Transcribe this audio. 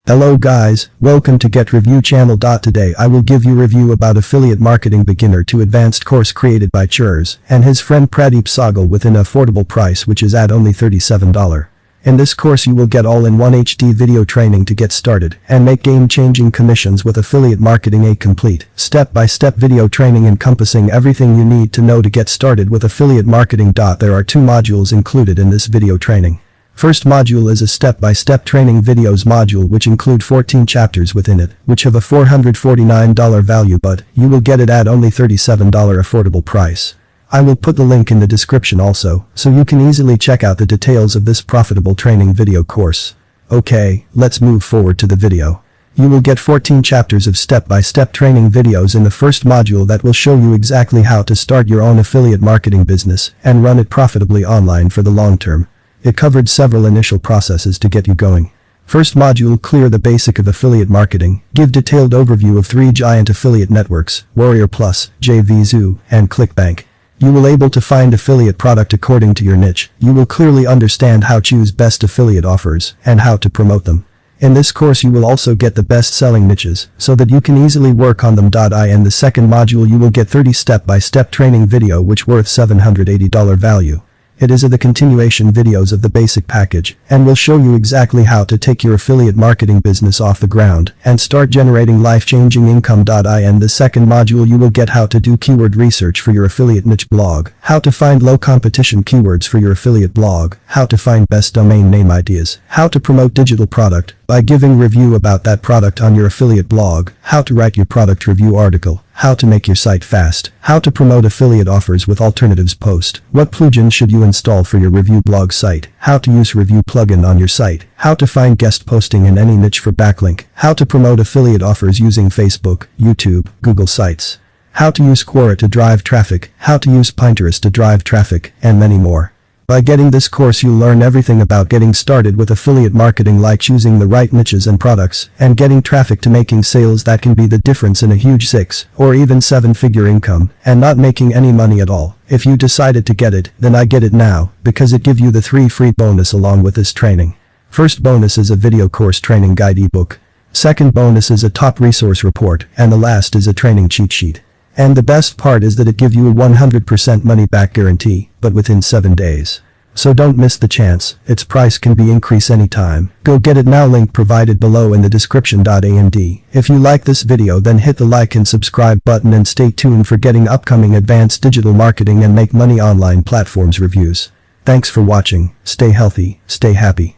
Hello guys, welcome to Get Review channel. Today I will give you review about affiliate marketing beginner to advanced course created by Churs and his friend Pradeep Sagal within an affordable price, which is at only $37. In this course you will get all-in-one HD video training to get started and make game-changing commissions with affiliate marketing. A complete, step-by-step video training encompassing everything you need to know to get started with affiliate marketing. There are 2 modules included in this video training. First module is a step-by-step training videos module which include 14 chapters within it, which have a $449 value, but you will get it at only $37 affordable price. I will put the link in the description also, so you can easily check out the details of this profitable training video course. Okay, let's move forward to the video. You will get 14 chapters of step-by-step training videos in the first module that will show you exactly how to start your own affiliate marketing business and run it profitably online for the long term. It covered several initial processes to get you going. First module, clear the basic of affiliate marketing, give detailed overview of 3 giant affiliate networks, WarriorPlus, JVZoo, and ClickBank. You will able to find affiliate product according to your niche. You will clearly understand how to choose best affiliate offers and how to promote them. In this course you will also get the best-selling niches so that you can easily work on them. In the second module you will get 30 step-by-step training video which worth $780 value. It is the continuation videos of the basic package and will show you exactly how to take your affiliate marketing business off the ground and start generating life-changing income. In the second module you will get how to do keyword research for your affiliate niche blog, how to find low competition keywords for your affiliate blog, how to find best domain name ideas, how to promote digital product by giving review about that product on your affiliate blog, how to write your product review article, how to make your site fast, how to promote affiliate offers with alternatives post, what plugin should you install for your review blog site, how to use review plugin on your site, how to find guest posting in any niche for backlink, how to promote affiliate offers using Facebook, YouTube, Google sites, how to use Quora to drive traffic, how to use Pinterest to drive traffic, and many more. By getting this course you'll learn everything about getting started with affiliate marketing, like choosing the right niches and products and getting traffic to making sales that can be the difference in a huge 6 or even 7-figure income and not making any money at all. If you decided to get it, then I get it now because it give you the 3 free bonus along with this training. First bonus is a video course training guide ebook. Second bonus is a top resource report, and the last is a training cheat sheet. And the best part is that it gives you a 100% money back guarantee, but within 7 days. So don't miss the chance. Its price can be increased anytime. Go get it now, link provided below in the description. And if you like this video then hit the like and subscribe button and stay tuned for getting upcoming advanced digital marketing and make money online platforms reviews. Thanks for watching. Stay healthy, stay happy.